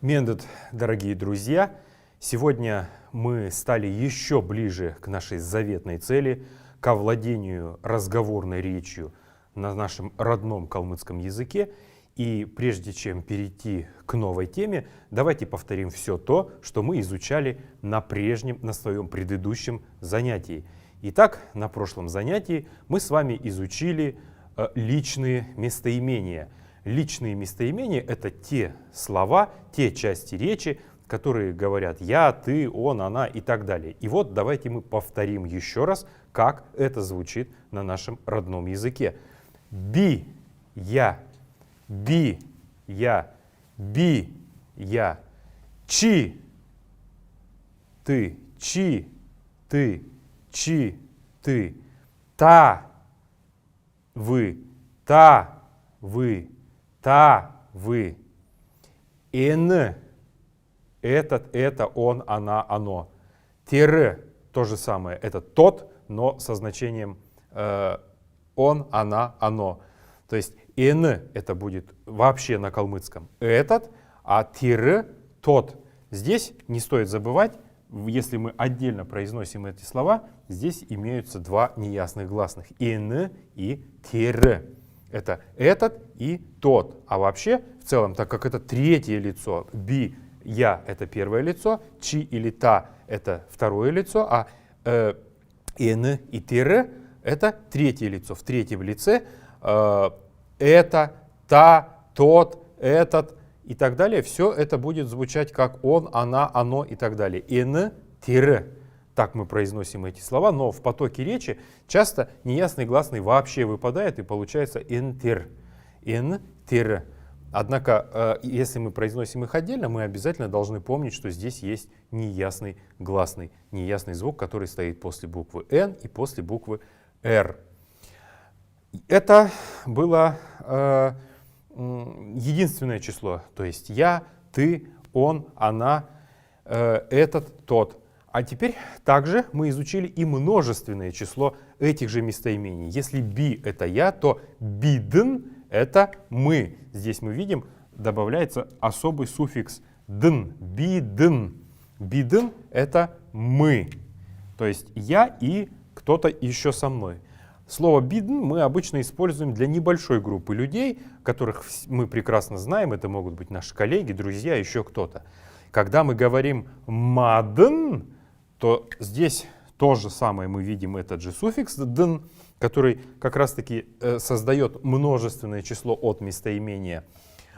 Мендет, дорогие друзья, сегодня мы стали еще ближе к нашей заветной цели, к овладению разговорной речью на нашем родном калмыцком языке. И прежде чем перейти к новой теме, давайте повторим все то, что мы изучали на своем предыдущем занятии. Итак, на прошлом занятии мы с вами изучили личные местоимения. Личные местоимения — это те слова, те части речи, которые говорят «я», «ты», «он», «она» и так далее. И вот давайте мы повторим еще раз, как это звучит на нашем родном языке. Би, я, би, я, би, я, чи, ты, чи, ты, та, вы, та, вы, та, вы. Н, этот, это, он, она, оно. Тире, то же самое, это тот, но со значением он, она, оно. То есть н это будет вообще на калмыцком этот, а тире тот. Здесь не стоит забывать, если мы отдельно произносим эти слова, здесь имеются два неясных гласных. Н и тире. Это этот и тот. А вообще, в целом, так как это третье лицо, би, я — это первое лицо, чи или та — это второе лицо, а н и тире — это третье лицо. В третьем лице это, та, тот, этот и так далее. Все это будет звучать как он, она, оно и так далее. Н, тире. Так мы произносим эти слова, но в потоке речи часто неясный гласный вообще выпадает, и получается н-тир. Н-тир. Однако, если мы произносим их отдельно, мы обязательно должны помнить, что здесь есть неясный гласный, неясный звук, который стоит после буквы Н и после буквы Р. Это было единственное число, то есть я, ты, он, она, этот, тот. А теперь также мы изучили и множественное число этих же местоимений. Если би — это я, то бидн — это мы. Здесь мы видим, добавляется особый суффикс дн, бидн. Бидн — это мы, то есть я и кто-то еще со мной. Слово бидн мы обычно используем для небольшой группы людей, которых мы прекрасно знаем, это могут быть наши коллеги, друзья, еще кто-то. Когда мы говорим мадн, то здесь то же самое мы видим этот же суффикс «дн», который как раз-таки создает множественное число от местоимения.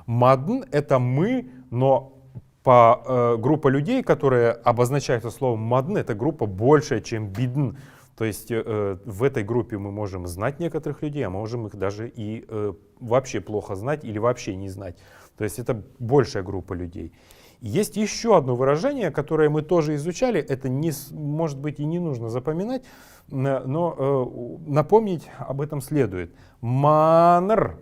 Мадн — это мы, но группа людей, которые обозначаются словом мадн, это группа большая, чем бидн. То есть в этой группе мы можем знать некоторых людей, а можем их даже и вообще плохо знать или вообще не знать. То есть это большая группа людей. Есть еще одно выражение, которое мы тоже изучали, это может быть и не нужно запоминать, но напомнить об этом следует. Манр.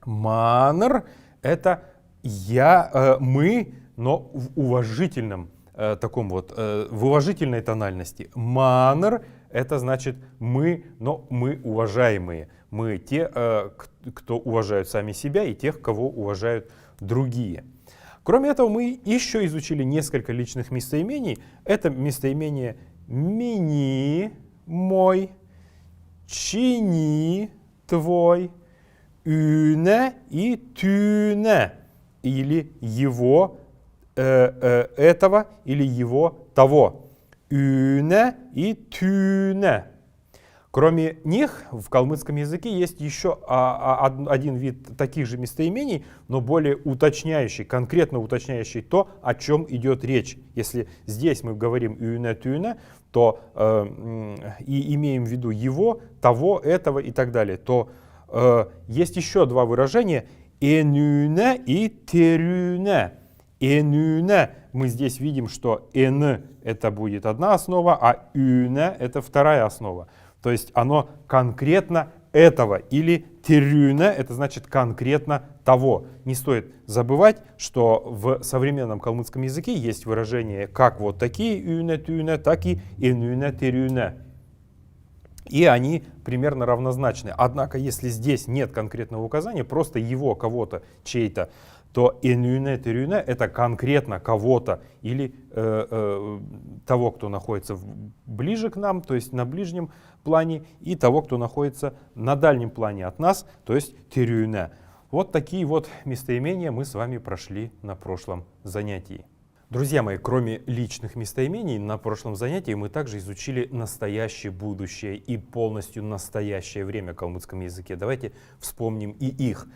Манр — это мы, но в уважительном таком вот, в уважительной тональности. Манр — это значит мы, но мы уважаемые. Мы те, кто уважают сами себя, и тех, кого уважают другие. Кроме этого, мы еще изучили несколько личных местоимений. Это местоимение мини, мой, чини, твой, үне и тюне, или его, этого, или его, того. Үне и тюне. Кроме них, в калмыцком языке есть еще один вид таких же местоимений, но более уточняющий, конкретно уточняющий то, о чем идет речь. Если здесь мы говорим «юне-тюне», то и имеем в виду его, того, этого и так далее, то есть еще два выражения «энюне» и «терюне». «Энюне» мы здесь видим, что «эн» — это будет одна основа, а «юне» — это вторая основа. То есть оно конкретно этого, или терюне, это значит конкретно того. Не стоит забывать, что в современном калмыцком языке есть выражения как вот такие юне-тюне, так и энюне-терюне. И они примерно равнозначны. Однако, если здесь нет конкретного указания, просто его, кого-то, чей-то, то энюне, терюне — это конкретно кого-то или того, кто находится ближе к нам, то есть на ближнем плане, и того, кто находится на дальнем плане от нас, то есть терюне. Вот такие вот местоимения мы с вами прошли на прошлом занятии. Друзья мои, кроме личных местоимений, на прошлом занятии мы также изучили настоящее, будущее и полностью настоящее время в калмыцком языке. Давайте вспомним и их.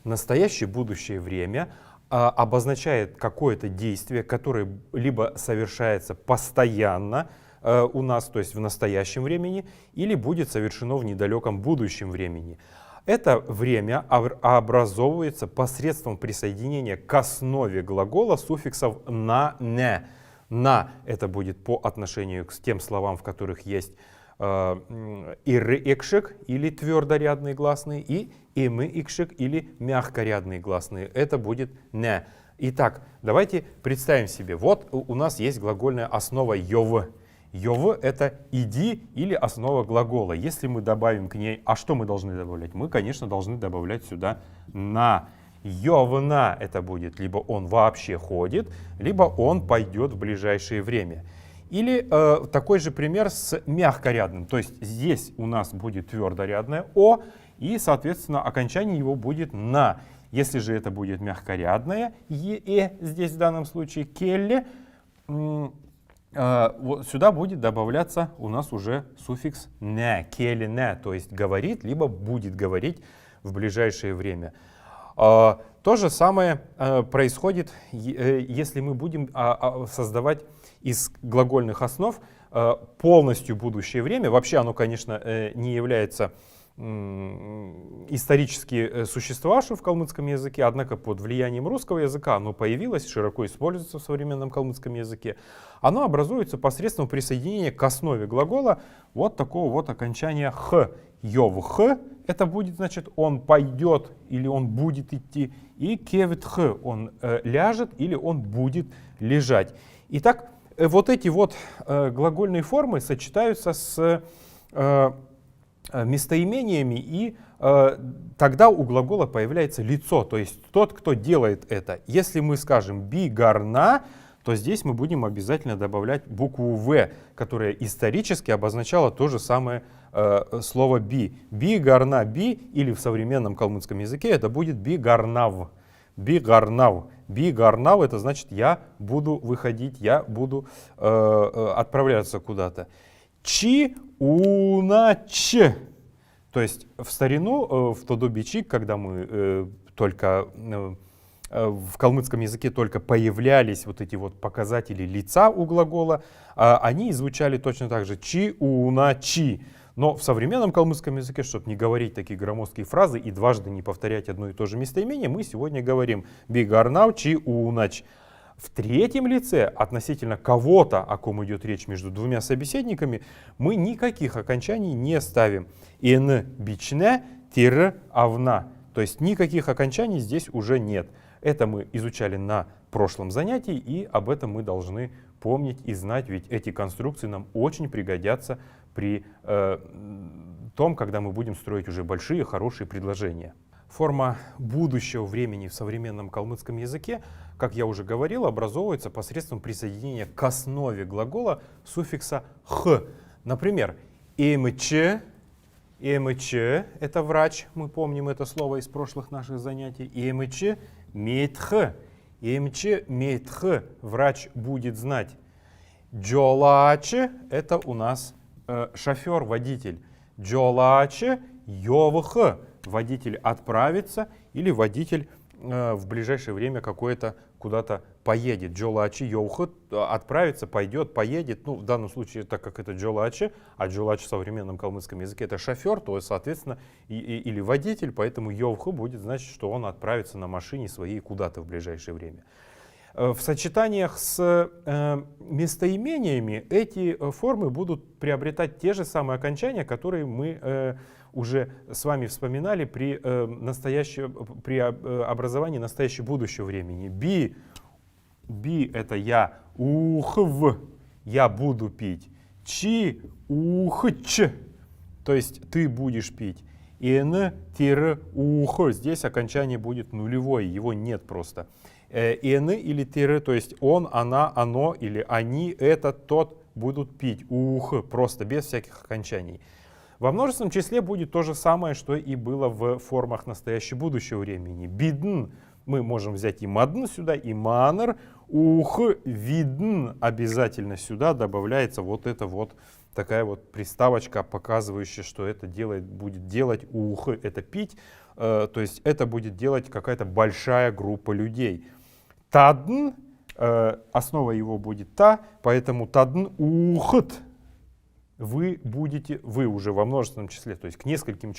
Настоящее, будущее время обозначает какое-то действие, которое либо совершается постоянно у нас, то есть в настоящем времени, или будет совершено в недалеком будущем времени. Это время образовывается посредством присоединения к основе глагола суффиксов «на», «не». «На» — это будет по отношению к тем словам, в которых есть иры-икшик или твердорядные гласные, и имы-икшик или мягкорядные гласные. Это будет «не». Итак, давайте представим себе, вот у нас есть глагольная основа «йов». «Йов» — это «иди» или основа глагола. Если мы добавим к ней, а что мы должны добавлять? Мы, конечно, должны добавлять сюда «на». «Йовна» — это будет либо он вообще ходит, либо он пойдет в ближайшее время. Или такой же пример с мягкорядным. То есть здесь у нас будет твердорядное «о», и, соответственно, окончание его будет «на». Если же это будет мягкорядное «е», здесь в данном случае «келле», вот сюда будет добавляться у нас уже суффикс «не», «келле не», то есть говорит, либо будет говорить в ближайшее время. То же самое происходит, если мы будем создавать из глагольных основ полностью будущее время. Вообще оно, конечно, не является исторически существовавшим в калмыцком языке, однако под влиянием русского языка оно появилось, широко используется в современном калмыцком языке. Оно образуется посредством присоединения к основе глагола вот такого вот окончания «х». «Йовх» — это будет, значит, он пойдет или он будет идти, и «кевит-х» — он ляжет или он будет лежать. Итак, вот эти вот глагольные формы сочетаются с местоимениями, и тогда у глагола появляется лицо, то есть тот, кто делает это. Если мы скажем «би-гарна», то здесь мы будем обязательно добавлять букву «в», которая исторически обозначала то же самое слово «би». «Би-гарна», «би» или в современном калмыцком языке это будет «би-гарнав». «Би-гарнав». «Би-гарнав» — это значит «я буду выходить, я буду отправляться куда-то». «Чи-у-на-ч». То есть в старину, в Тодобичи, когда мы только в калмыцком языке только появлялись вот эти вот показатели лица у глагола, они звучали точно так же «чи-у-на-чи». Но в современном калмыцком языке, чтобы не говорить такие громоздкие фразы и дважды не повторять одно и то же местоимение, мы сегодня говорим «би-гарнав чи-у-нач». В третьем лице относительно кого-то, о ком идет речь между двумя собеседниками, мы никаких окончаний не ставим. «Н бичне тир авна». То есть никаких окончаний здесь уже нет. Это мы изучали на прошлом занятии, и об этом мы должны помнить и знать, ведь эти конструкции нам очень пригодятся при том, когда мы будем строить уже большие, хорошие предложения. Форма будущего времени в современном калмыцком языке, как я уже говорил, образовывается посредством присоединения к основе глагола суффикса «х». Например, «эмч», «эмч» — это врач, мы помним это слово из прошлых наших занятий, «эмч» — «метх», «эмч» — «метх», врач будет знать. «Джолач» — это у нас шофер, водитель. «Джолач» — «йовх», водитель отправится или водитель в ближайшее время какое-то куда-то поедет. Джолачи, йоухот, отправится, пойдет, поедет. Ну, в данном случае, так как это джолачи, а джолачи в современном калмыцком языке это шофер, то, соответственно, или водитель, поэтому йоуху будет значить, что он отправится на машине своей куда-то в ближайшее время. В сочетаниях с местоимениями эти формы будут приобретать те же самые окончания, которые мы уже с вами вспоминали при образовании настоящего будущего времени. Би это я, ухв, я буду пить. Чи ухч, то есть ты будешь пить. ин-ух. Здесь окончание будет нулевое, его нет просто. Ин или тире, то есть он, она, оно или они, этот, тот будут пить. Ух, просто без всяких окончаний. Во множественном числе будет то же самое, что и было в формах настоящего будущего времени. Бидн. Мы можем взять и мадн сюда, и манер. Ух, видн. Обязательно сюда добавляется вот эта вот такая вот приставочка, показывающая, что это будет делать ух, это пить. То есть это будет делать какая-то большая группа людей. Тадн, основа его будет та, поэтому тадн ухт. Вы уже во множественном числе, то есть к нескольким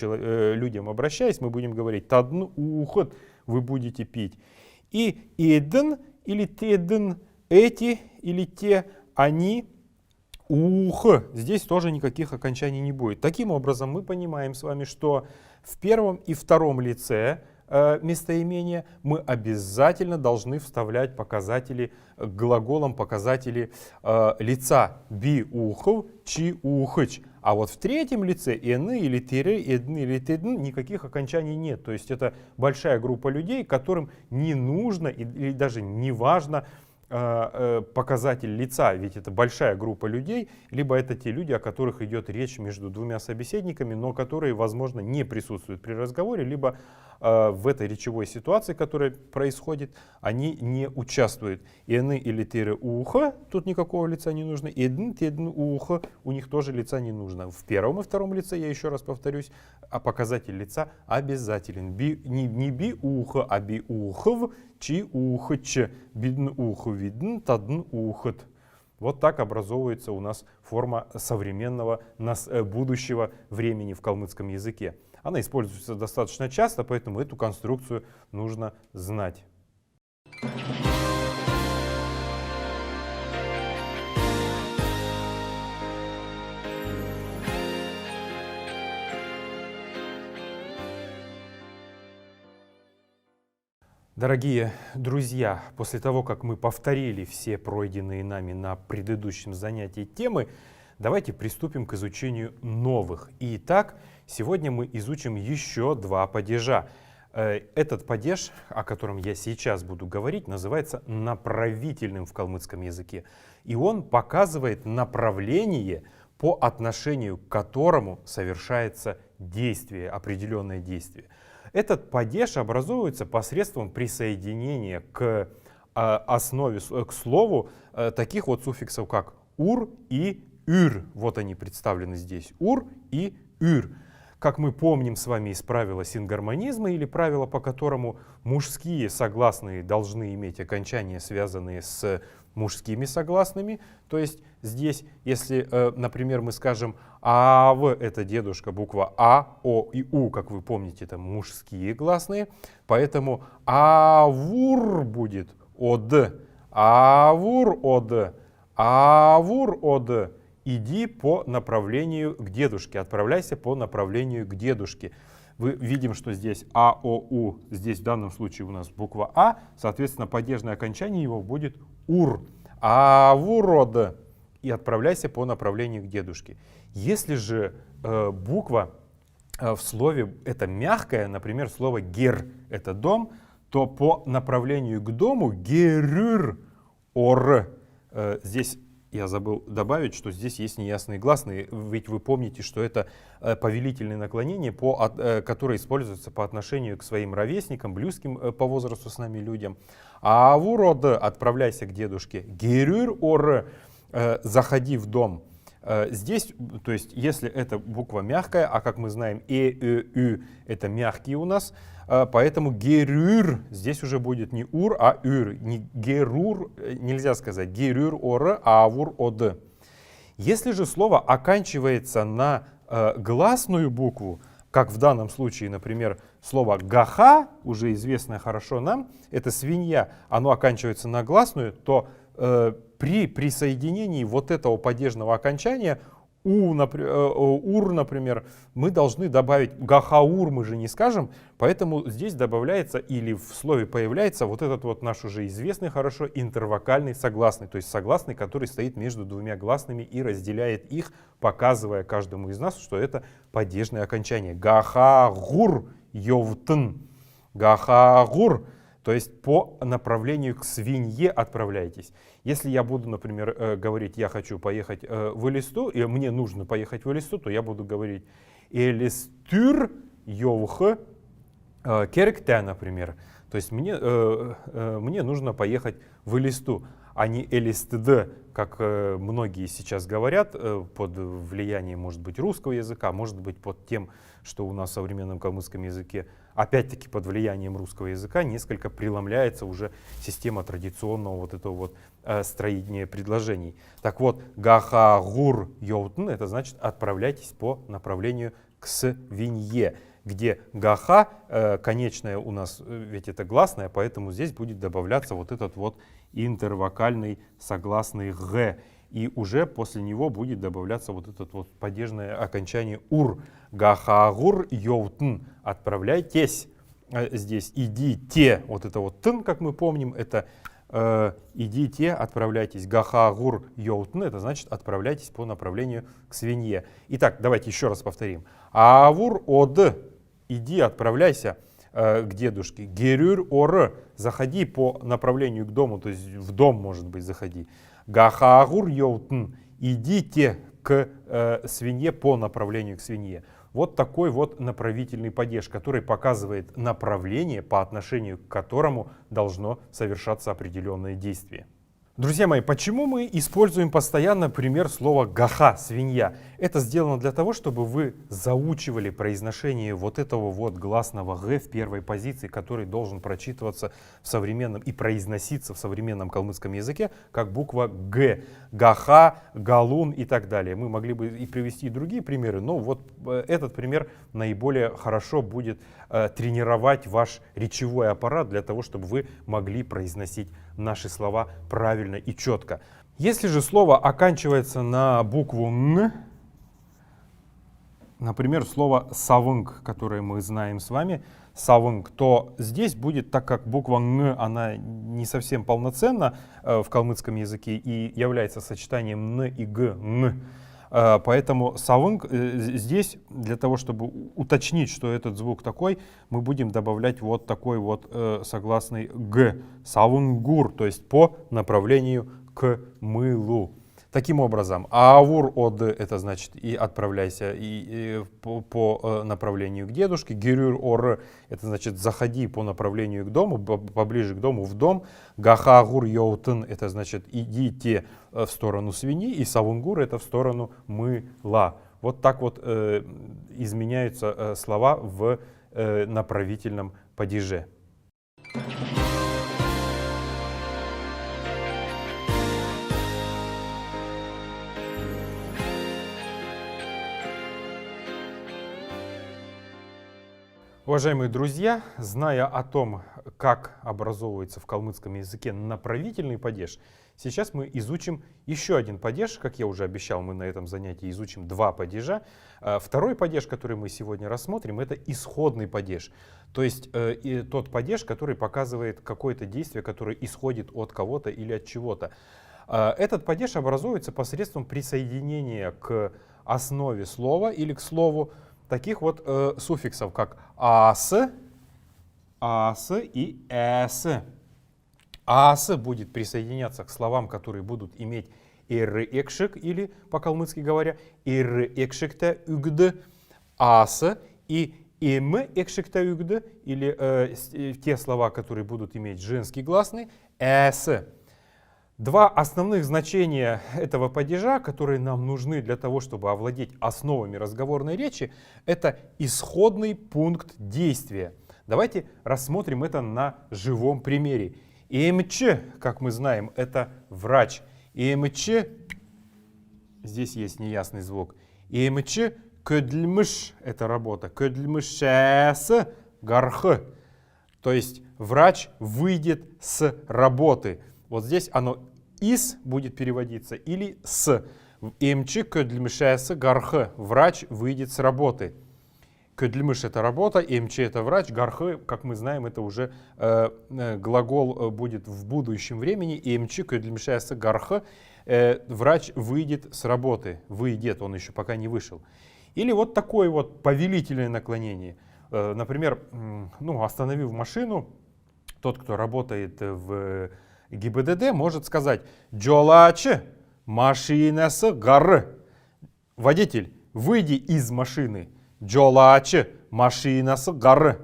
людям обращаясь, мы будем говорить тадн ухт, вы будете пить. И эдн или тедн, эти или те, они, ух. Здесь тоже никаких окончаний не будет. Таким образом, мы понимаем с вами, что в первом и втором лице местоимения мы обязательно должны вставлять показатели к глаголам, показатели лица би ухов, чи ухыч. А вот в третьем лице эны или тире, эдны или тедн никаких окончаний нет. То есть это большая группа людей, которым не нужно или даже не важно показатель лица, ведь это большая группа людей, либо это те люди, о которых идет речь между двумя собеседниками, но которые, возможно, не присутствуют при разговоре, либо в этой речевой ситуации, которая происходит, они не участвуют. Эны или тире уха, тут никакого лица не нужно, эдн, тедн уха, у них тоже лица не нужно. В первом и втором лице, я еще раз повторюсь, показатель лица обязателен. Не би уха, а би ухов, чи ухач, бидн уху видн, тадн ухат. Вот так образовывается у нас форма современного будущего времени в калмыцком языке. Она используется достаточно часто, поэтому эту конструкцию нужно знать. Дорогие друзья, после того, как мы повторили все пройденные нами на предыдущем занятии темы, давайте приступим к изучению новых. Итак, сегодня мы изучим еще два падежа. Этот падеж, о котором я сейчас буду говорить, называется направительным в калмыцком языке. И он показывает направление, по отношению к которому совершается действие, определенное действие. Этот падеж образуется посредством присоединения к основе, к слову таких вот суффиксов, как ур и юр. Вот они представлены здесь. Ур и юр. Как мы помним с вами из правила сингармонизма, или правила, по которому мужские согласные должны иметь окончания, связанные с мужскими согласными. То есть здесь, если, например, мы скажем «ав» — это дедушка, буква «а», «о» и «у», как вы помните, это мужские гласные. Поэтому «авур» будет «од», «авур од», «авур од». Иди по направлению к дедушке, отправляйся по направлению к дедушке. Мы видим, что здесь А, О, У, здесь в данном случае у нас буква А, соответственно, падежное окончание его будет УР. Авурод. И отправляйся по направлению к дедушке. Если же буква в слове это мягкая, например, слово гер — это дом, то по направлению к дому герюр ор. Здесь я забыл добавить, что здесь есть неясные гласные, ведь вы помните, что это повелительные наклонения, которые используются по отношению к своим ровесникам, близким по возрасту с нами людям. А авурод — отправляйся к дедушке. Герюр ор — заходи в дом. Здесь, то есть, если эта буква мягкая, а как мы знаем, ю это мягкие у нас, поэтому герюр здесь уже будет не ур, а юр. Не герур нельзя сказать, герюр ор, а авур од. Если же слово оканчивается на гласную букву, как в данном случае, например, слово гаха, уже известное хорошо нам, это свинья, оно оканчивается на гласную, то при присоединении вот этого падежного окончания ур, например, мы должны добавить гахаур, мы же не скажем, поэтому здесь добавляется или в слове появляется вот этот вот наш уже известный хорошо интервокальный согласный, то есть согласный, который стоит между двумя гласными и разделяет их, показывая каждому из нас, что это падежное окончание. Гахагур йовтн. Гахагур. То есть по направлению к свинье отправляйтесь. Если я буду, например, говорить, я хочу поехать в Элисту, и мне нужно поехать в Элисту, то я буду говорить Элистюр йовх керкте, например. То есть мне нужно поехать в Элисту, а не Элистд, как многие сейчас говорят, под влиянием, может быть, русского языка, может быть, под тем, что у нас в современном калмыцком языке, опять-таки под влиянием русского языка, несколько преломляется уже система традиционного вот этого вот строения предложений. Так вот, гахагур йоутн, это значит отправляйтесь по направлению к свинье, где гаха, конечная у нас, ведь это гласная, поэтому здесь будет добавляться вот этот вот интервокальный согласный г. И уже после него будет добавляться вот это вот падежное окончание ур. Гахагур йоутн. Отправляйтесь. Здесь идите. Вот это вот тн, как мы помним, это идите, отправляйтесь. Гахагур йоутн. Это значит отправляйтесь по направлению к свинье. Итак, давайте еще раз повторим. Авур од. Иди, отправляйся к дедушке. Герюр ор. Заходи по направлению к дому, то есть в дом, может быть, заходи. Гахагур йоутн. Идите к свинье по направлению к свинье. Вот такой вот направительный падеж, который показывает направление, по отношению к которому должно совершаться определенное действие. Друзья мои, почему мы используем постоянно пример слова гаха, свинья? Это сделано для того, чтобы вы заучивали произношение вот этого вот гласного г в первой позиции, который должен прочитываться в современном и произноситься в современном калмыцком языке как буква г. Гаха, галун и так далее. Мы могли бы и привести и другие примеры, но вот этот пример наиболее хорошо будет тренировать ваш речевой аппарат для того, чтобы вы могли произносить наши слова правильно и четко. Если же слово оканчивается на букву «н», например, слово «савынг», которое мы знаем с вами, «савынг», то здесь будет, так как буква «н», она не совсем полноценна в калмыцком языке и является сочетанием «н» и «г», «н», поэтому «савынг» здесь, для того, чтобы уточнить, что этот звук такой, мы будем добавлять вот такой вот согласный «г», «савынгур», то есть по направлению к мылу. Таким образом, авур од, это значит и отправляйся по направлению к дедушке. Герюр ор, это значит заходи по направлению к дому, поближе к дому, в дом. Гахагур йоутн, это значит идите в сторону свиньи. И савунгур, это в сторону мыла. Вот так вот изменяются слова в направительном падеже. Уважаемые друзья, зная о том, как образовывается в калмыцком языке направительный падеж, сейчас мы изучим еще один падеж. Как я уже обещал, мы на этом занятии изучим два падежа. Второй падеж, который мы сегодня рассмотрим, это исходный падеж. То есть тот падеж, который показывает какое-то действие, которое исходит от кого-то или от чего-то. Этот падеж образуется посредством присоединения к основе слова или к слову таких вот суффиксов, как ас и эс. Ас будет присоединяться к словам, которые будут иметь эр-экшик, или по-калмыцки говоря, эр-экшикта үгд, ас, и эм-экшикта үгд, или те слова, которые будут иметь женский гласный, эс. Два основных значения этого падежа, которые нам нужны для того, чтобы овладеть основами разговорной речи, это исходный пункт действия. Давайте рассмотрим это на живом примере. ИМЧ, как мы знаем, это врач. ИМЧ, здесь есть неясный звук. ИМЧ көдлмыш, это работа. Көдлмышэс гарх, то есть врач выйдет с работы. Вот здесь оно «из» будет переводиться или «с». Эмчи көдлмешэсы гархы. Врач выйдет с работы. Көдлмеш — это работа, эмчи — это врач, гархы, как мы знаем, это уже глагол будет в будущем времени. Эмчи көдлмешэсы гархы. Врач выйдет с работы. Выйдет, он еще пока не вышел. Или вот такое вот повелительное наклонение. Например, остановив машину, тот, кто работает в ГИБДД, может сказать «Джолачы машинасы гары». Водитель, выйди из машины. «Джолачы машинасы гары».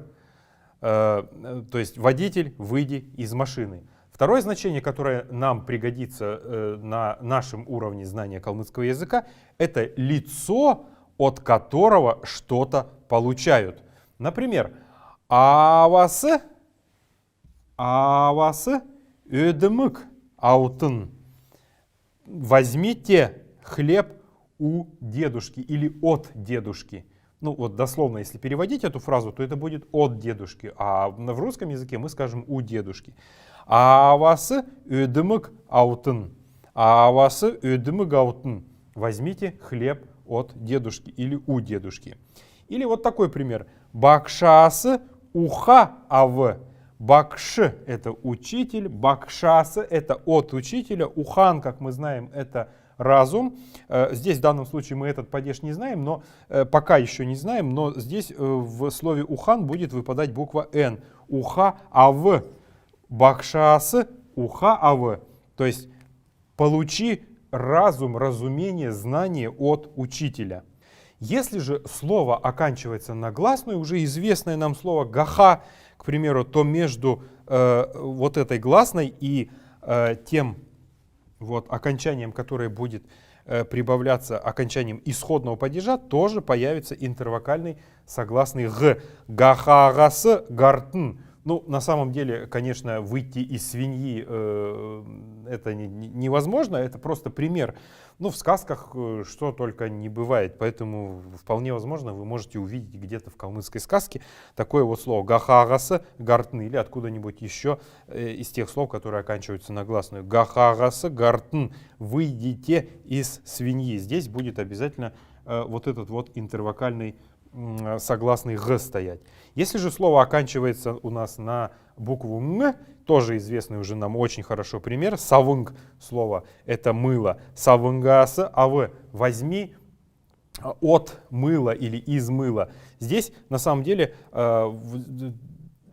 То есть водитель, выйди из машины. Второе значение, которое нам пригодится на нашем уровне знания калмыцкого языка, это лицо, от которого что-то получают. Например, авасы ödümük алтын. Возьмите хлеб у дедушки или от дедушки. Ну вот дословно, если переводить эту фразу, то это будет от дедушки, а в русском языке мы скажем у дедушки. Авасы ödümük алтын. Авасы ödümük алтын. Возьмите хлеб от дедушки или у дедушки. Или вот такой пример. Бакшасы уха ав. Бакши — это учитель, бакшасы — это от учителя, ухан, как мы знаем, это разум. Здесь в данном случае мы этот падеж не знаем, но пока еще не знаем, но здесь в слове ухан будет выпадать буква Н. Уха ав. Бакшасы уха ав. То есть получи разум, разумение, знание от учителя. Если же слово оканчивается на гласную, уже известное нам слово гаха, к примеру, то между вот этой гласной и тем вот окончанием, которое будет прибавляться окончанием исходного падежа, тоже появится интервокальный согласный г. Гахагасы гартн. Ну, на самом деле, конечно, выйти из свиньи это невозможно, это просто пример. Ну, в сказках что только не бывает, поэтому вполне возможно вы можете увидеть где-то в калмыцкой сказке такое вот слово гахагасы гартн или откуда-нибудь еще из тех слов, которые оканчиваются на гласную. Гахагасы гартн. Выйдите из свиньи. Здесь будет обязательно вот этот вот интервокальный согласный г стоять. Если же слово оканчивается у нас на букву н, тоже известный уже нам очень хорошо пример. Савынг слово — это мыло. Савынгасы ав. Возьми от мыла или из мыла. Здесь на самом деле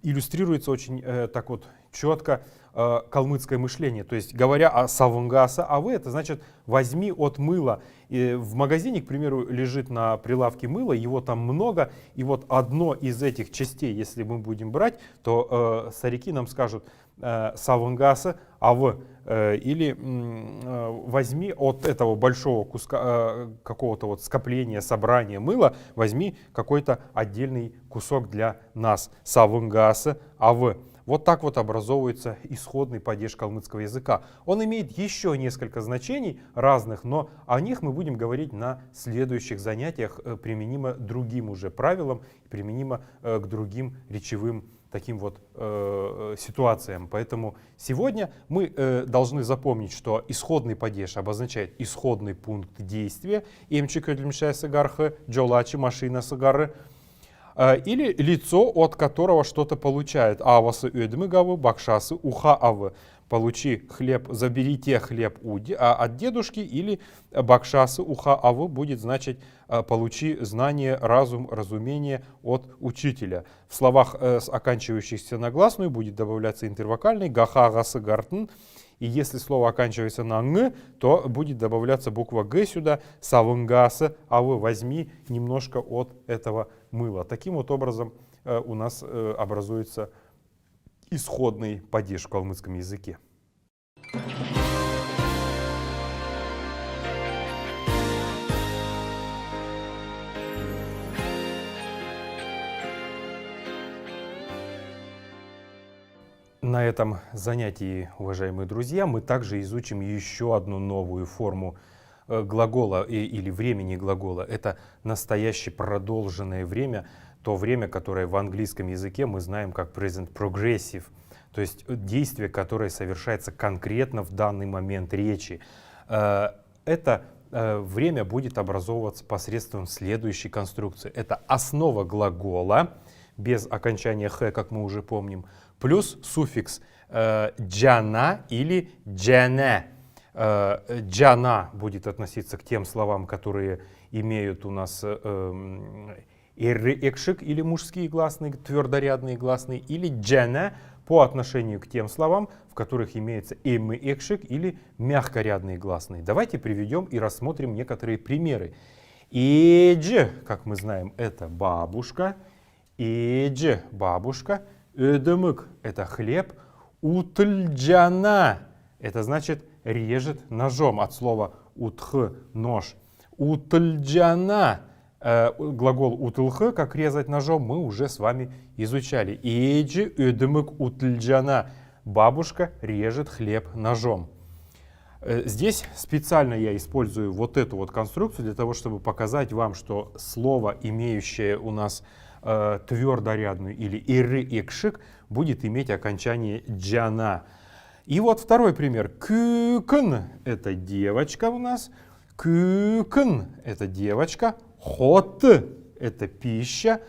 иллюстрируется очень так вот четко калмыцкое мышление. То есть, говоря о савынгаса ав, это значит возьми от мыла. И в магазине, к примеру, лежит на прилавке мыло, его там много, и вот одно из этих частей, если мы будем брать, то старики нам скажут савынгаса ав, или возьми от этого большого куска, какого-то вот скопления, собрания мыла, возьми какой-то отдельный кусок для нас. Савынгаса ав. Вот так вот образовывается исходный падеж калмыцкого языка. Он имеет еще несколько значений разных, но о них мы будем говорить на следующих занятиях, применимо другим уже правилам, применимо к другим речевым таким вот ситуациям. Поэтому сегодня мы должны запомнить, что исходный падеж обозначает исходный пункт действия. Машина сагары. Или лицо, от которого что-то получают. Авасы ödмыгавы, бакшасы уха авы. Получи хлеб, заберите хлеб от дедушки, или бакшасы уха авы будет значить получи знание, разум, разумение от учителя. В словах, оканчивающихся на гласную, будет добавляться интервокальный гаха гасы гартн. И если слово оканчивается на н, то будет добавляться буква г сюда. Савынгасы авы. Возьми немножко от этого мыла. Таким вот образом у нас образуется исходный падеж в калмыцком языке. На этом занятии, уважаемые друзья, мы также изучим еще одну новую форму глагола или времени глагола. Это настоящее продолженное время, то время, которое в английском языке мы знаем как present progressive, то есть действие, которое совершается конкретно в данный момент речи. Это время будет образовываться посредством следующей конструкции. Это основа глагола, без окончания «х», как мы уже помним, плюс суффикс «джана» или «джане». «Джана» будет относиться к тем словам, которые имеют у нас экшик или мужские гласные, твердорядные гласные, или «джана» по отношению к тем словам, в которых имеется экшик или мягкорядные гласные. Давайте приведем и рассмотрим некоторые примеры. Эдж, как мы знаем, это бабушка. Эдж – бабушка. Эдемык – это хлеб. Утлджана – это значит режет ножом, от слова утх – нож. Утлджана – глагол утлх, как резать ножом, мы уже с вами изучали. Эдж эдемык утлджана – бабушка режет хлеб ножом. Здесь специально я использую вот эту вот конструкцию для того, чтобы показать вам, что слово, имеющее у нас твердорядную или экшик, будет иметь окончание джана. И вот второй пример. Кюкн – это девочка у нас. Кюкн – это девочка. Хот – это пища.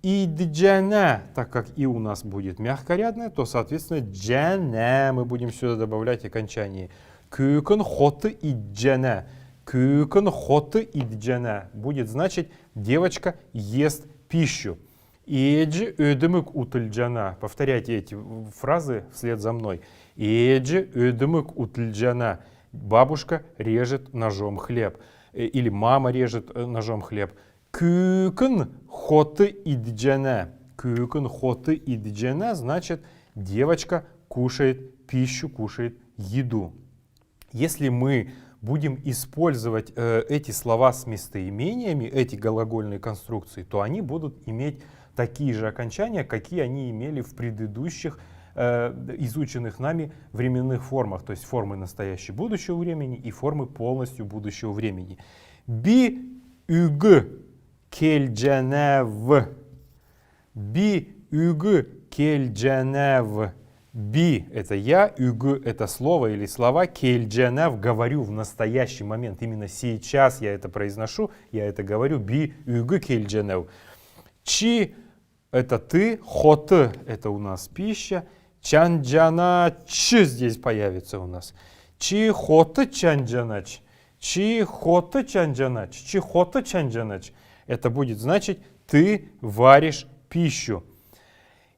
И джана, так как и у нас будет мягкорядная, то, соответственно, джана мы будем сюда добавлять окончание. Кюкн хот и джана. Кюкн хот и джана будет значить девочка ест пищу. Эдж ödümük утыльджана. Повторяйте эти фразы вслед за мной. Эдж ödümük утыльджана. Бабушка режет ножом хлеб. Или мама режет ножом хлеб. Кюкн хоты идджана. Кюкн хоты идджана значит девочка кушает пищу, кушает еду. Если мы будем использовать эти слова с местоимениями, эти глагольные конструкции, то они будут иметь такие же окончания, какие они имели в предыдущих изученных нами временных формах, то есть формы настоящего будущего времени и формы полностью будущего времени. Би üg келдженев. Би üg келдженев. Би – это я, üg – это слово или слова, келдженев – говорю в настоящий момент. Именно сейчас я это произношу, я это говорю. Би üg келдженев. Чи – это ты, хот – это у нас пища. Чанджана ч здесь появится у нас. Чи хота чанджанач. Чи хота чанджанач. Чи хота чанджанач. Это будет значить ты варишь пищу.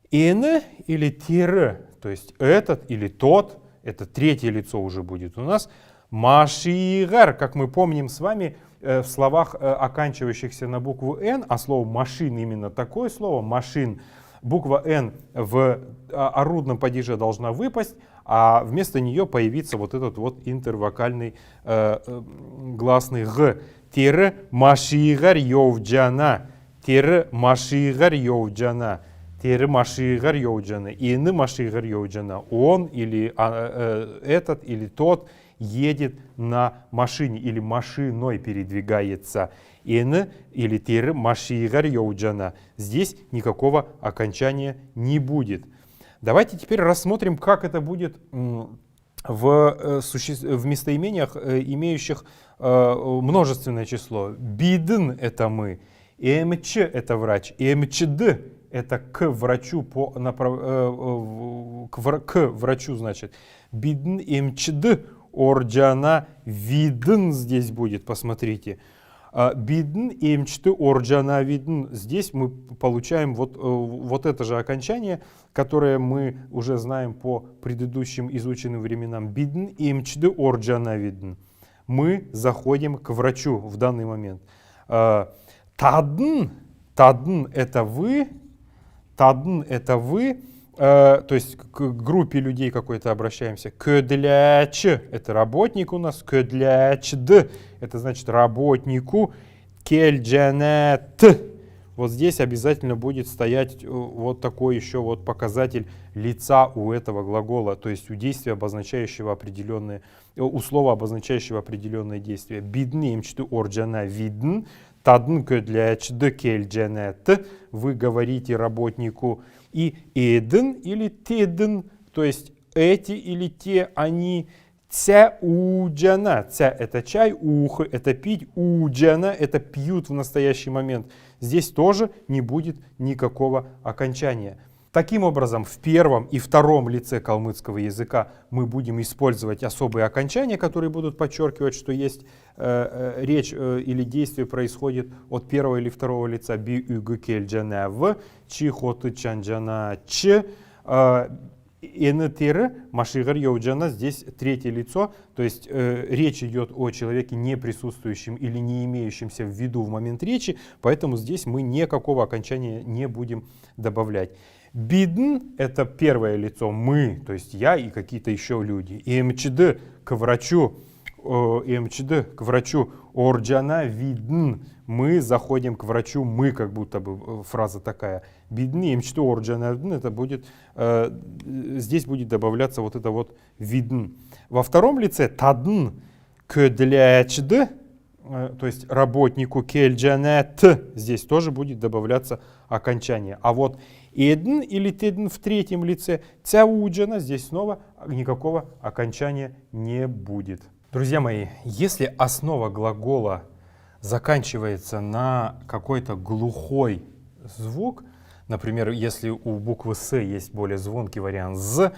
Ин или тир, то есть этот или тот, это третье лицо уже будет у нас. Машигар, как мы помним с вами, в словах, оканчивающихся на букву Н, а слово машин именно такое слово, машин, буква Н в орудном падеже должна выпасть, а вместо нее появится вот этот вот интервокальный гласный Г. Тире машигар йовджана. Тире машигар йовджана. Тире машигар йовджана. Ины машигар йовджана. Он или этот или тот едет на машине или машиной передвигается. Ин или тир машигар йоуджана. Здесь никакого окончания не будет. Давайте теперь рассмотрим, как это будет в местоимениях, имеющих множественное число. Бидн – это мы, эмч – это врач, эмчд – это к врачу, к врачу, значит. Бидн, эмчд, орджана, видн здесь будет, посмотрите. Бидн, эмчты, орджана, видн. Здесь мы получаем вот это же окончание, которое мы уже знаем по предыдущим изученным временам. Бидн, эмчты, орджана, видн. Мы заходим к врачу в данный момент. Тадн, тадн это вы, тадн это вы. То есть к группе людей какой-то обращаемся. Көдляч – это работник у нас. Көдлячд – это значит работнику. Кельджанет. Вот здесь обязательно будет стоять вот такой еще вот показатель лица у этого глагола. То есть у действия, обозначающего определенное, у слова, обозначающего определенное действие. Бидн имчту орджана видн. Тадн көдлячд кельджанет. Вы говорите работнику. И эден или теден, то есть эти или те, они, Ця уджана. Ця это чай, ух это пить, уджана это пьют в настоящий момент. Здесь тоже не будет никакого окончания. Таким образом, в первом и втором лице калмыцкого языка мы будем использовать особые окончания, которые будут подчеркивать, что есть речь или действие происходит от первого или второго лица. Би угу кельджана в, чи хоты чанджана ч, энетиры машигар йоуджана, здесь третье лицо, то есть речь идет о человеке, не присутствующем или не имеющемся в виду в момент речи, поэтому здесь мы никакого окончания не будем добавлять. Бидн — это первое лицо, мы, то есть я и какие-то еще люди. И МЧД к врачу, орджана видн, мы заходим к врачу, мы, как будто бы фраза такая. Бидн, МЧД, орджана видн, это будет, здесь будет добавляться вот это вот видн. Во втором лице тадн к длячд, то есть работнику кельджанет, здесь тоже будет добавляться окончание. А вот эдн или тедн в третьем лице, цяуджана, здесь снова никакого окончания не будет. Друзья мои, если основа глагола заканчивается на какой-то глухой звук, например, если у буквы «с» есть более звонкий вариант «з»,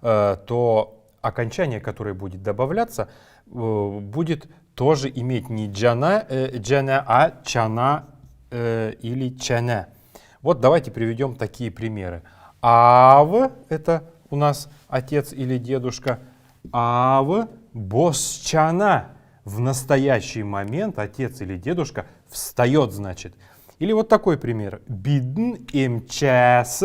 то окончание, которое будет добавляться, будет тоже иметь не джана, а чана или чане. Вот давайте приведем такие примеры. Ав — это у нас отец или дедушка. Ав босчана. В настоящий момент отец или дедушка встает, значит. Или вот такой пример. Бидн мчс.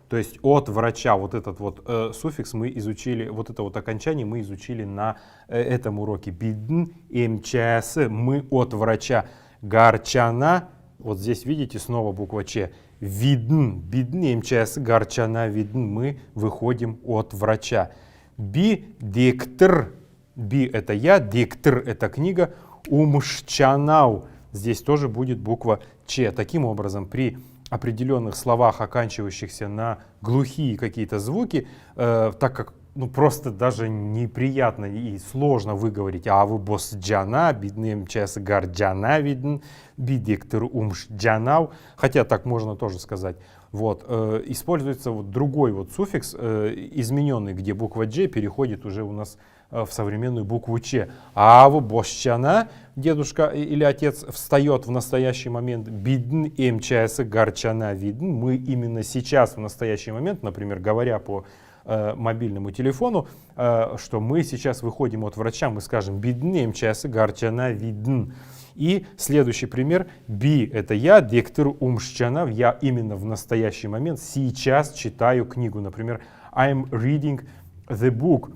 То есть от врача, вот этот вот суффикс мы изучили, вот это вот окончание мы изучили на этом уроке. Бидн мчс. Мы от врача. Гарчана. Вот здесь видите снова буква Ч. Видн. Бидн мчс. Гарчана видн. Мы выходим от врача. Би диктор. Би это я, диктор это книга. Умшчанау. Здесь тоже будет буква Ч. Таким образом, при определенных словах, оканчивающихся на глухие какие-то звуки, так как просто даже неприятно и сложно выговорить авы босджана, бидным час гарджана видн, бидиктор умшджанау, хотя так можно тоже сказать. Вот, используется вот другой вот суффикс, измененный, где буква Дж переходит уже у нас в современную букву Ч. Аву босчана, дедушка или отец, встает в настоящий момент. Бидн мчс гарчана видн. Мы именно сейчас, в настоящий момент, например, говоря по мобильному телефону, что мы сейчас выходим от врача, мы скажем бидн мчс гарчана видн. И следующий пример. Би — это я, диктор умшчана, я именно в настоящий момент сейчас читаю книгу. Например, I'm reading the book.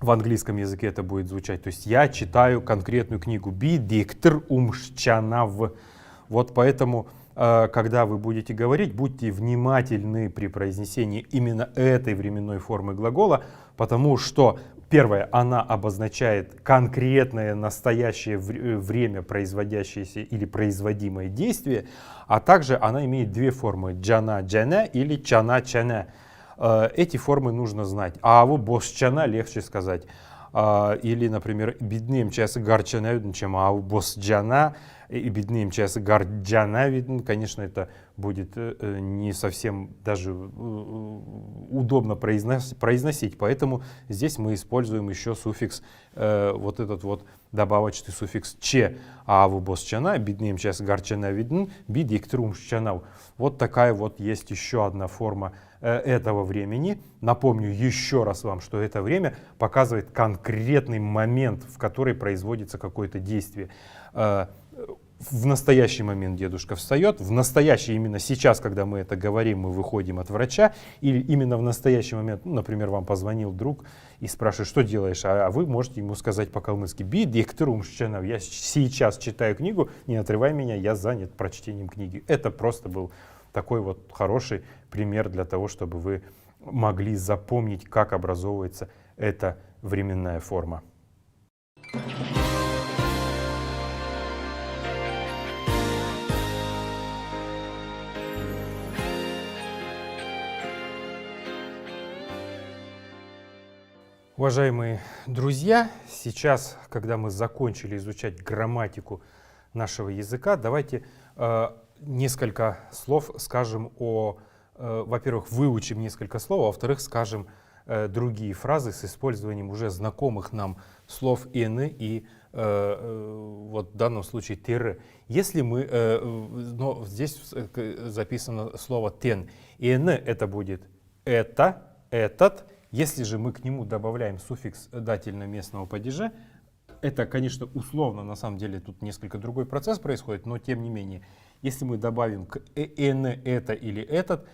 В английском языке это будет звучать. То есть я читаю конкретную книгу. Би диктор умшчанав. Вот поэтому, когда вы будете говорить, будьте внимательны при произнесении именно этой временной формы глагола, потому что, первое, она обозначает конкретное настоящее время, производящееся или производимое действие, а также она имеет две формы: джана-джана или чана-чана. Эти формы нужно знать. Аву босчана легче сказать. Или, например, бидним час гарчана видно, чем аву босджана и бидним час гарджана видно. Конечно, это будет не совсем даже удобно произносить. Поэтому здесь мы используем еще суффикс, вот этот вот добавочный суффикс че. Аву босчана, бидним час гарчана видно, бидиктрумшчанау. Вот такая вот есть еще одна форма этого времени. Напомню еще раз вам, что это время показывает конкретный момент, в который производится какое-то действие. В настоящий момент дедушка встает, в настоящий, именно сейчас, когда мы это говорим, мы выходим от врача, или именно в настоящий момент, например, вам позвонил друг и спрашивает, что делаешь, а вы можете ему сказать по-калмыцки: би диктор умшчанав, я сейчас читаю книгу, не отрывай меня, я занят прочтением книги. Это просто был такой вот хороший пример для того, чтобы вы могли запомнить, как образовывается эта временная форма. Уважаемые друзья, сейчас, когда мы закончили изучать грамматику нашего языка, давайте несколько слов скажем во-первых, выучим несколько слов, а во-вторых, скажем другие фразы с использованием уже знакомых нам слов «н» и вот в данном случае «тире». Если мы, но здесь записано слово «тен», «н» это будет «это», «этот». Если же мы к нему добавляем суффикс дательно-местного падежа, это, конечно, условно, на самом деле тут несколько другой процесс происходит, но тем не менее, если мы добавим к «н» «это» или «этот»,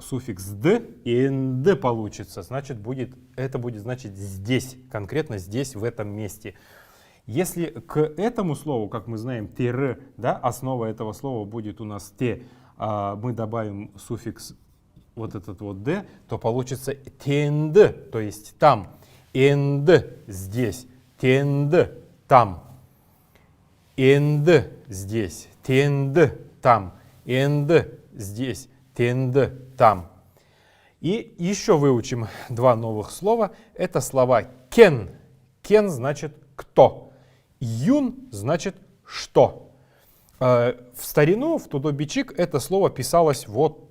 суффикс «д», и «нд» получится, значит, это будет значить «здесь», конкретно здесь, в этом месте. Если к этому слову, как мы знаем, «тире», да, основа этого слова будет у нас «те», мы добавим суффикс вот этот вот «д», то получится «тенд», то есть «там», «энд» здесь, «тенд» там, «энд» здесь, «тенд» там, «энд» здесь, «тенд» там. И еще выучим два новых слова. Это слова «кен». «Кен» значит «кто». «Юн» значит «что». В старину, в Тудо-Бичик, это слово писалось вот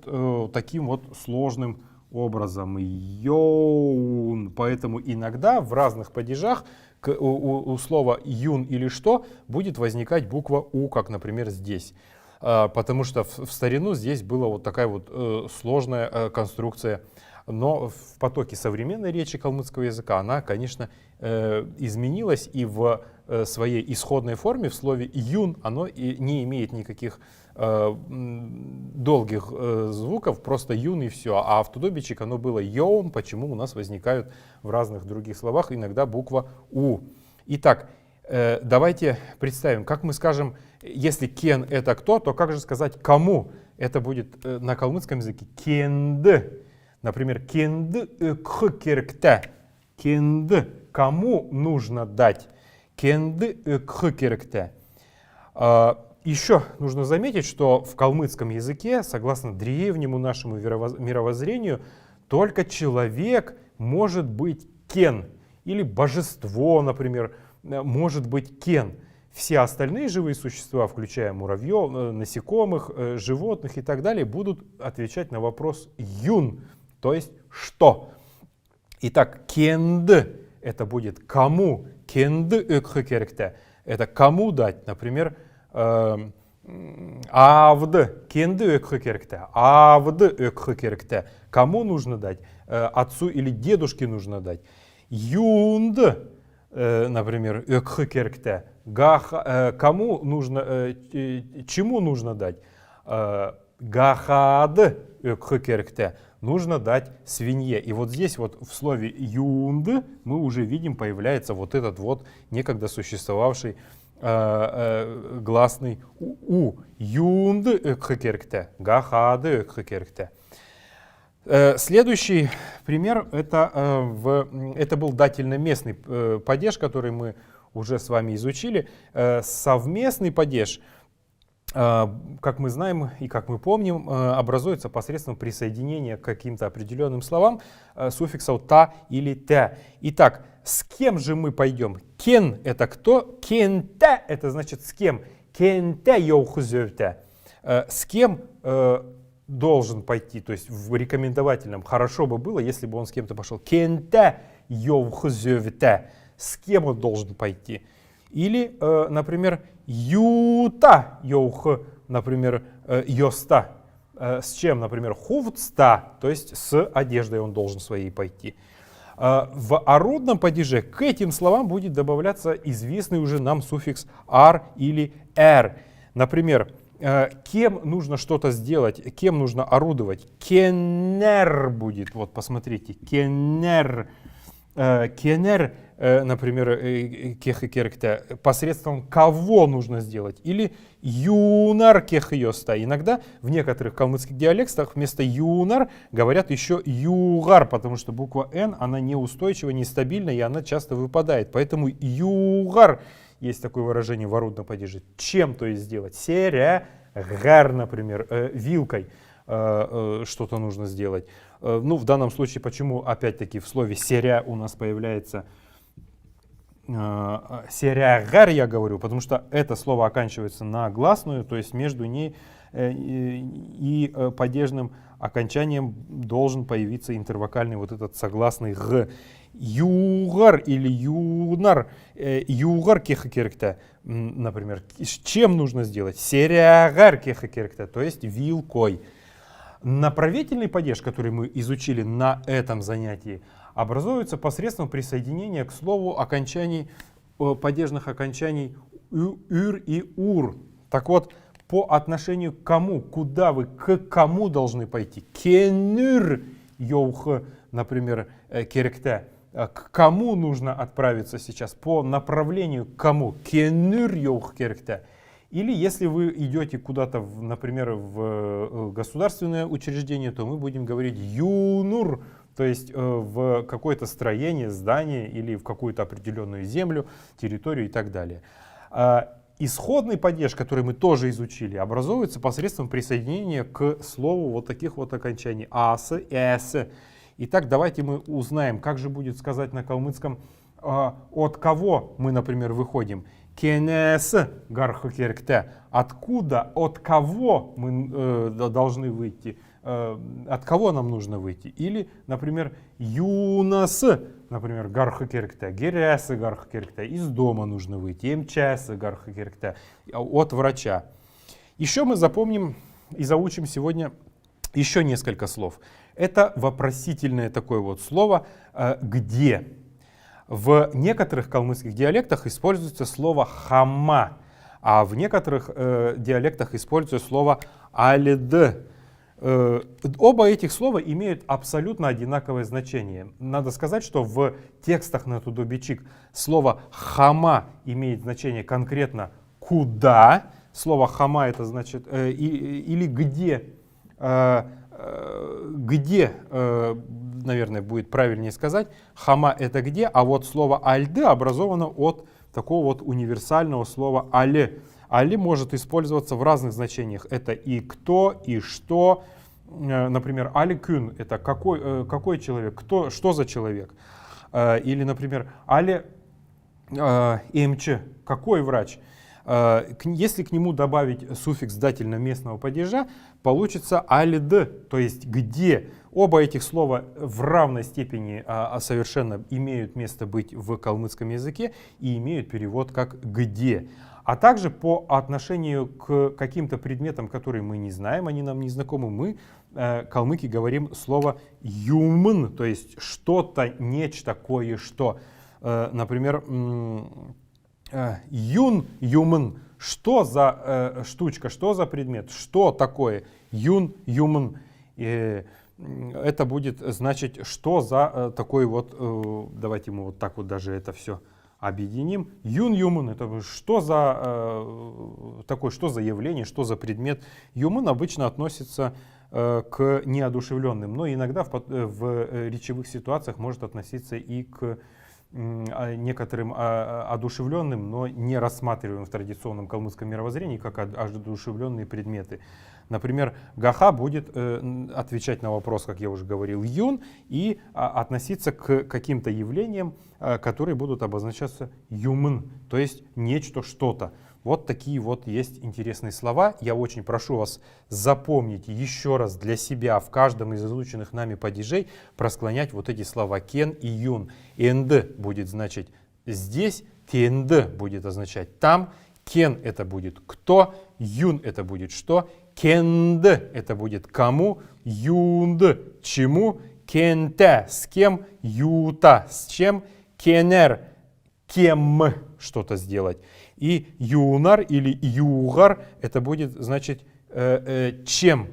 таким вот сложным образом. «Йоун». Поэтому иногда в разных падежах у слова «юн» или «что» будет возникать буква «у», как, например, здесь. Потому что в старину здесь была вот такая вот сложная конструкция. Но в потоке современной речи калмыцкого языка она, конечно, изменилась, и в своей исходной форме в слове «юн» оно и не имеет никаких долгих звуков, просто «юн» и все. А в Тудо-Бичик оно было «йоун», почему у нас возникают в разных других словах иногда буква «у». Итак, давайте представим, как мы скажем, если «кен» — это «кто», то как же сказать «кому»? Это будет на калмыцком языке «кенд». Например, «кенд кхкеркте». «Кенд» — кому нужно дать. «Кенд кхкеркте». Еще нужно заметить, что в калмыцком языке, согласно древнему нашему мировоззрению, только человек может быть кен. Или божество, например, может быть кен. Все остальные живые существа, включая муравьев, насекомых, животных и так далее, будут отвечать на вопрос «юн», то есть «что». Итак, «кенд» — это будет «кому», «кенд экхекеркте» — это «кому дать», например, «авд», «кенд экхекеркте», «авд экхекеркте» — «кому нужно дать», отцу или дедушке нужно дать. «Юнд», например, «экхекеркте», кому нужно, чему нужно дать? «Гахад экхекеркте» нужно дать свинье. И вот здесь вот в слове «юнд» мы уже видим, появляется вот этот вот некогда существовавший гласный «у». «Юнд экхекеркте», «гахад экхекеркте». Следующий пример это был дательно-местный падеж, который мы уже с вами изучили. Совместный падеж, как мы знаем и как мы помним, образуется посредством присоединения к каким-то определенным словам суффиксов «та» или «те». Итак, с кем же мы пойдем? «Кен» — это кто? «Кенте» — это значит с кем? «Кенте йохузевте». С кем должен пойти, то есть в рекомендовательном. Хорошо бы было, если бы он с кем-то пошел. «Кенте йохузевте». С кем он должен пойти? Или, например, «юта йох», например, «йоста». С чем, например, «хувцта», то есть с одеждой он должен своей пойти. В орудном падеже к этим словам будет добавляться известный уже нам суффикс «ар» или «эр». Например, кем нужно что-то сделать, кем нужно орудовать? «Кенер» будет, вот посмотрите, «кенер». «Кенер», например, кехекеркте, посредством кого нужно сделать? Или «юнар кехйоста». Иногда в некоторых калмыцких диалектах вместо «юнар» говорят еще «югар», потому что буква «н», она неустойчива, нестабильна, и она часто выпадает. Поэтому «югар» есть такое выражение в орудном падеже. Чем, то есть, сделать? «Серя гар», например, вилкой что-то нужно сделать. Ну, в данном случае, почему опять-таки в слове серя у нас появляется серягар, я говорю, потому что это слово оканчивается на гласную, то есть между ней и падежным окончанием должен появиться интервокальный вот этот согласный г. Югар или юнар, югар кехакеркта, например, с чем нужно сделать? Серягар кехакеркта, то есть вилкой. Направительный падеж, который мы изучили на этом занятии, образуется посредством присоединения к слову окончаний, падежных окончаний юр и ур. Так вот, по отношению к кому, куда вы, к кому должны пойти? Кенюр йоух, например, керекте. К кому нужно отправиться сейчас? По направлению к кому? Кенюр йоух керекте. Или если вы идете куда-то, например, в государственное учреждение, то мы будем говорить юнур, то есть в какое-то строение, здание или в какую-то определенную землю, территорию и так далее. Исходный падеж, который мы тоже изучили, образовывается посредством присоединения к слову вот таких вот окончаний ас, эс. Итак, давайте мы узнаем, как же будет сказать на калмыцком, от кого мы, например, выходим. Кенес гархукеркте. Откуда, от кого мы должны выйти, от кого нам нужно выйти. Или, например, юнас, например, гархукеркте, герес гархукеркте, из дома нужно выйти, МЧС гархукеркте, от врача. Еще мы запомним и заучим сегодня еще несколько слов. Это вопросительное такое вот слово «где». В некоторых калмыцких диалектах используется слово «хама», а в некоторых диалектах используется слово «алед». Оба этих слова имеют абсолютно одинаковое значение. Надо сказать, что в текстах на тудобичик слово «хама» имеет значение конкретно «куда». Слово «хама» это значит или «где». Где, наверное, будет правильнее сказать, хама это где, а вот слово альды образовано от такого вот универсального слова але. Але может использоваться в разных значениях. Это и кто, и что. Например, али кюн это какой человек, кто, что за человек. Или, например, али эмч, какой врач. Если к нему добавить суффикс дательно-местного падежа, получится алид, то есть где. Оба этих слова в равной степени совершенно имеют место быть в калмыцком языке и имеют перевод как где. А также по отношению к каким-то предметам, которые мы не знаем, они нам не знакомы, мы, калмыки, говорим слово юмн, то есть что-то, нечто, кое-что. Например, юн, юмн, что за штучка, что за предмет, что такое юн, юмн. Это будет значить, что за такой вот, давайте мы вот так вот даже это все объединим. Юн, юмн, это что за такое, что за явление, что за предмет. Юмн обычно относится к неодушевленным, но иногда в речевых ситуациях может относиться и к некоторым одушевленным, но не рассматриваемым в традиционном калмыцком мировоззрении как одушевленные предметы. Например, гаха будет отвечать на вопрос, как я уже говорил, юн, и относиться к каким-то явлениям, которые будут обозначаться юмн, то есть нечто, что-то. Вот такие вот есть интересные слова. Я очень прошу вас запомнить еще раз для себя в каждом из изученных нами падежей просклонять вот эти слова кен и юн. Энд будет значить здесь, кенд будет означать там, кен это будет кто, юн это будет что, кенд это будет кому, юнд чему, кенте с кем, юта с чем, кенер кем что-то сделать. И юнар или югар это будет значить чем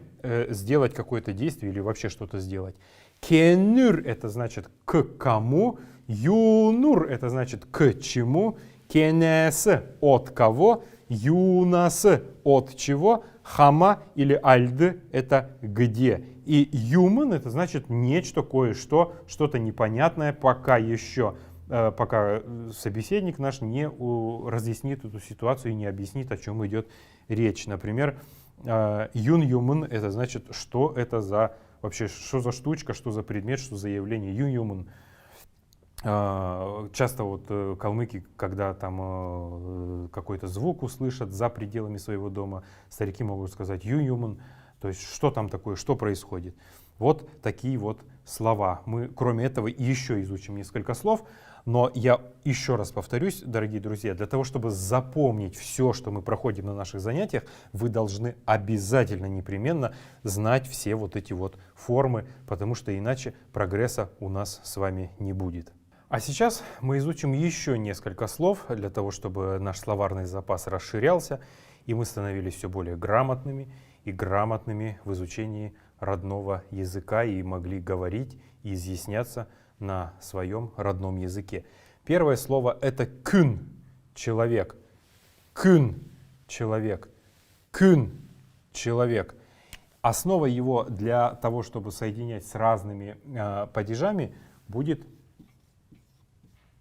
сделать какое-то действие или вообще что-то сделать. Кенюр это значит к кому, юнур это значит к чему, кенес от кого, юнас от чего, хама или альды это где. И юман это значит нечто, кое-что, что-то непонятное пока еще. Пока собеседник наш не разъяснит эту ситуацию и не объяснит, о чем идет речь. Например, юн юмн это значит, что это за вообще, что за штучка, что за предмет, что за явление. Юньюмун. Часто вот калмыки, когда там какой-то звук услышат за пределами своего дома, старики могут сказать юньюмун, то есть что там такое, что происходит. Вот такие вот слова. Мы, кроме этого, еще изучим несколько слов. Но я еще раз повторюсь, дорогие друзья, для того, чтобы запомнить все, что мы проходим на наших занятиях, вы должны обязательно, непременно знать все вот эти вот формы, потому что иначе прогресса у нас с вами не будет. А сейчас мы изучим еще несколько слов для того, чтобы наш словарный запас расширялся, и мы становились все более грамотными и грамотными в изучении родного языка и могли говорить и изъясняться на своем родном языке. Первое слово это кюн, человек. Кюн, человек. Кюн, человек. Основа его для того, чтобы соединять с разными падежами, будет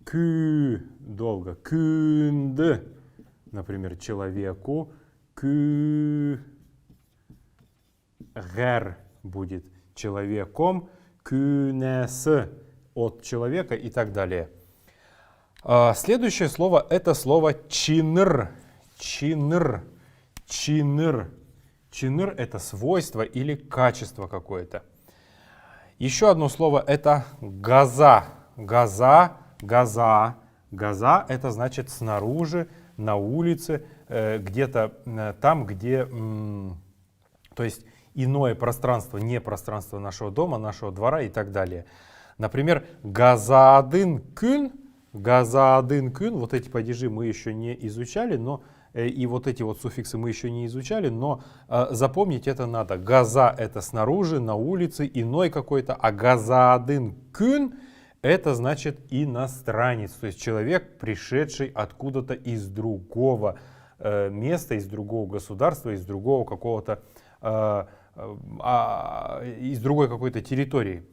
кü, долго. Кюнд, например, человеку. Кюгер будет человеком. Кюнес от человека и так далее. Следующее слово это слово чинр. Чинр. Чинр. Чинр это свойство или качество какое-то. Еще одно слово это газа. Газа. Газа. Газа это значит снаружи, на улице, где-то там, где, то есть иное пространство, не пространство нашего дома, нашего двора и так далее. Например, газаадын кюн, вот эти падежи мы еще не изучали, но и вот эти вот суффиксы мы еще не изучали, но запомнить это надо. Газа это снаружи, на улице, иной какой-то, а газаадын кюн это значит иностранец, то есть человек, пришедший откуда-то из другого места, из другого государства, из другого какого-то, из другой какой-то территории.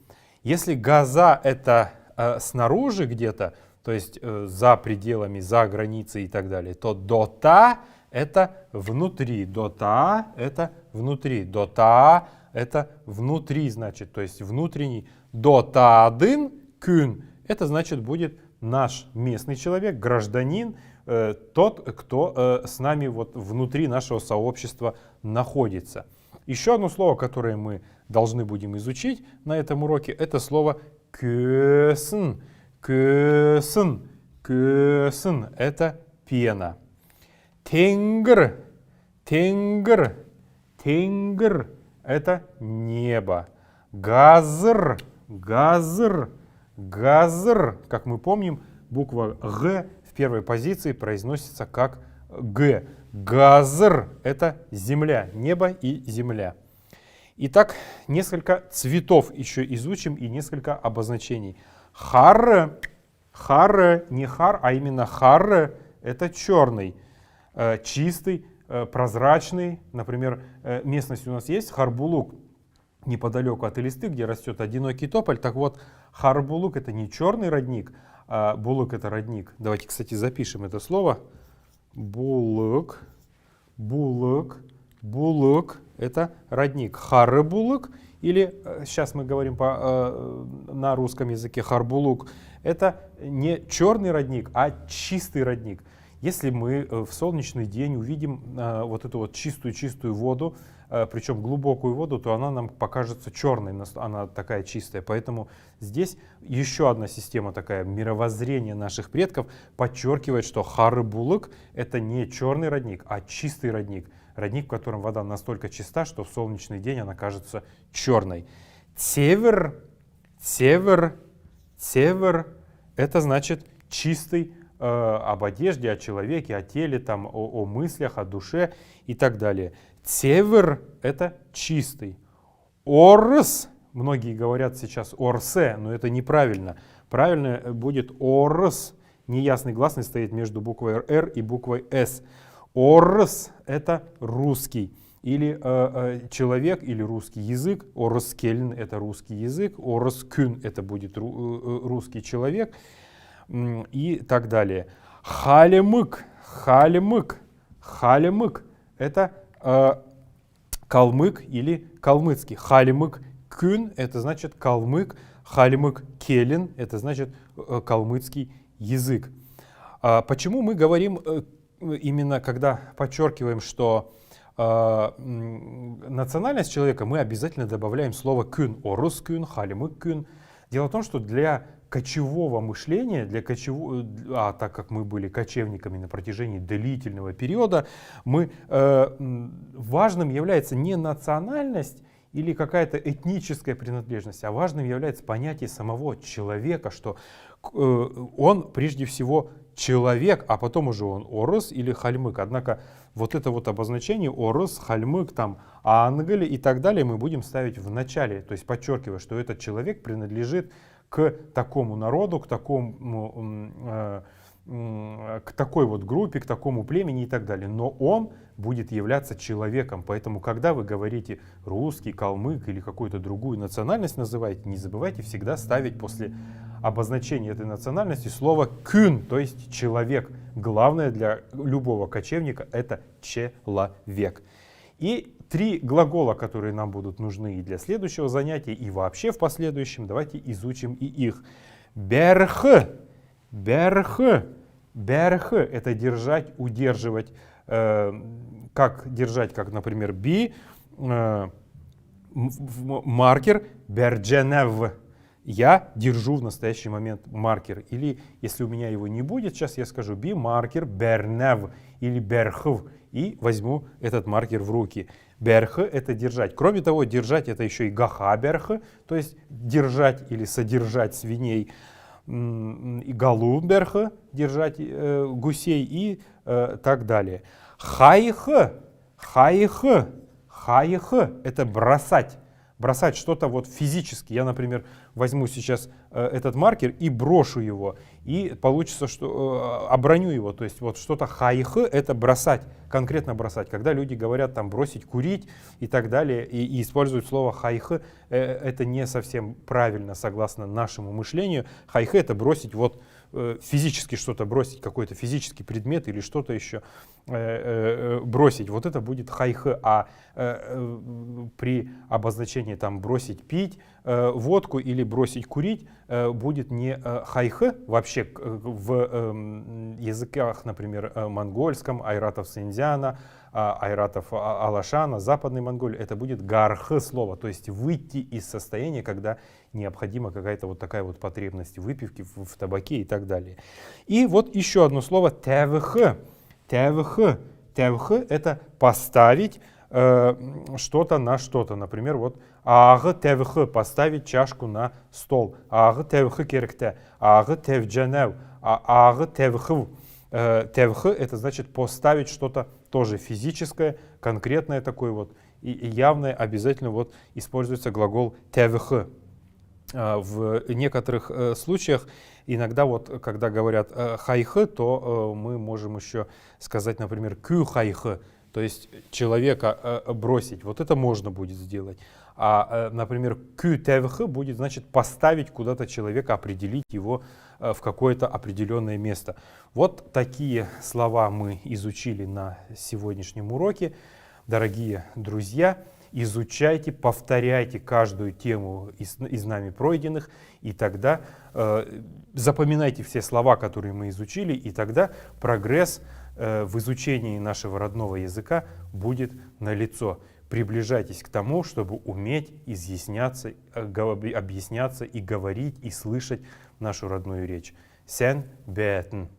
Если газа это снаружи где-то, то есть за пределами, за границей и так далее, то дота это внутри, дота это внутри, дота это внутри, значит, то есть внутренний. Дотаадын кюн это значит будет наш местный человек, гражданин, тот, кто с нами вот внутри нашего сообщества находится. Еще одно слово, которое мы должны будем изучить на этом уроке, это слово көсін. Көсін. Көсін. Это пена. Тенгр. Тенгр. Тенгр. Это небо. Газр. Газр. Газр. Как мы помним, буква Г в первой позиции произносится как Г. Газр – это земля, небо и земля. Итак, несколько цветов еще изучим и несколько обозначений. Хар, хар, не хар, а именно хар – это черный, чистый, прозрачный. Например, местность у нас есть Харбулук, неподалеку от Элисты, где растет одинокий тополь. Так вот, Харбулук – это не черный родник, а булук – это родник. Давайте, кстати, запишем это слово. Булык, булык, булык – это родник. Харбулук, или сейчас мы говорим на русском языке харбулук, это не черный родник, а чистый родник. Если мы в солнечный день увидим вот эту вот чистую воду, причем глубокую воду, то она нам покажется черной, она такая чистая. Поэтому здесь еще одна система такая, мировоззрение наших предков подчеркивает, что харбулык это не черный родник, а чистый родник. Родник, в котором вода настолько чиста, что в солнечный день она кажется черной. Север, север, север это значит чистый, об одежде, о человеке, о теле, там, о мыслях, о душе и так далее. Север это чистый. Орс, многие говорят сейчас орсе, но это неправильно. Правильно будет орс. Неясный гласный стоит между буквой Р и буквой С. Орс это русский. Или человек, или русский язык. Орскельн это русский язык. Орскюн это будет русский человек. И так далее. Халемык, халемык, халемык это калмык или калмыцкий. Халемык Кюн — это значит калмык, хальмык келин — это значит калмыцкий язык. Почему мы говорим именно, когда подчеркиваем, что национальность человека, мы обязательно добавляем слово кюн, орус кюн, хальмык кюн. Дело в том, что для кочевого мышления, так как мы были кочевниками на протяжении длительного периода, важным является не национальность или какая-то этническая принадлежность, а важным является понятие самого человека, что он прежде всего человек, а потом уже он орус или хальмык. Однако вот это вот обозначение орус, хальмык, там, англи и так далее мы будем ставить в начале, то есть подчеркивая, что этот человек принадлежит к такому народу, к такой вот группе, к такому племени и так далее. Но он будет являться человеком. Поэтому, когда вы говорите русский, калмык или какую-то другую национальность называете, не забывайте всегда ставить после обозначения этой национальности слово «кюн», то есть «человек». Главное для любого кочевника — это «человек». И 3 глагола, которые нам будут нужны и для следующего занятия, и вообще в последующем, давайте изучим и их. Берх. Берх. Берх — это держать, удерживать. Как держать, как, например, би. Маркер. Бердженев. Я держу в настоящий момент маркер. Или, если у меня его не будет, сейчас я скажу би маркер бернев или берхв. И возьму этот маркер в руки. Берх — это держать. Кроме того, держать — это еще и гахаберх, то есть держать или содержать свиней. И галуберх — держать гусей и так далее. Хайх. Хайх. Хайх — это бросать. Бросать что-то вот физически. Я, например, возьму сейчас этот маркер и брошу его. И получится, что оброню его. То есть вот что-то хайх — это бросать, конкретно бросать. Когда люди говорят там бросить курить и так далее, и используют слово хайх, это не совсем правильно, согласно нашему мышлению. Хайх — это бросить вот физически что-то, бросить какой-то физический предмет или что-то еще бросить. Вот это будет хайх. А при обозначении там бросить пить водку или бросить курить будет не хайх. Вообще в языках, например, монгольском, айратов Синьцзяна, айратов Алашана, Западной Монголии, это будет гарх слово, то есть выйти из состояния, когда необходима какая-то вот такая вот потребность выпивки в табаке и так далее. И вот еще одно слово тевх. Тевх. Тевх — это поставить что-то на что-то. Например, вот аг тевх — поставить чашку на стол. Аг тевх керекте. Аг тевджанев. Аг тевхв. Тевх — это значит поставить что-то тоже физическое, конкретное такое вот и явное. Обязательно вот используется глагол тевх. В некоторых случаях иногда вот когда говорят хайх, то мы можем еще сказать, например, кю хайх, то есть человека бросить. Вот это можно будет сделать. А, например, кю тевх будет значит поставить куда-то человека, определить его в какое-то определенное место. Вот такие слова мы изучили на сегодняшнем уроке. Дорогие друзья, изучайте, повторяйте каждую тему из нами пройденных, и тогда запоминайте все слова, которые мы изучили, и тогда прогресс в изучении нашего родного языка будет налицо. Приближайтесь к тому, чтобы уметь изъясняться, объясняться и говорить, и слышать нашу родную речь. Сен бетен.